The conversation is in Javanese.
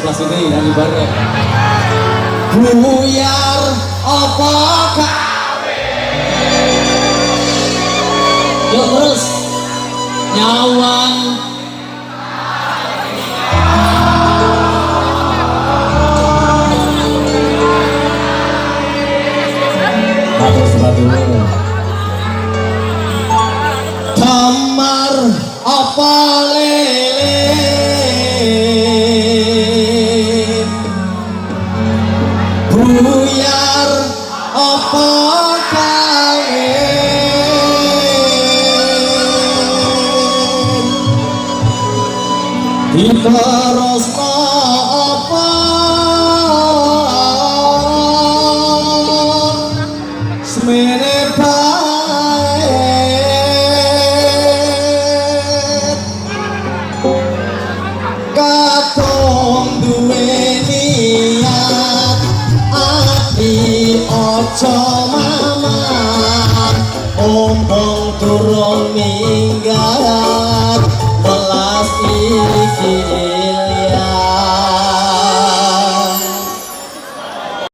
sebelah sini nyanyi bareng. Buyar apa gawe? Yuk terus nyawang. Damar apa lele? Buyar apa gawe? Diterusno apa? Semene katon duwe niat ati ojo mamah ompong turun minggat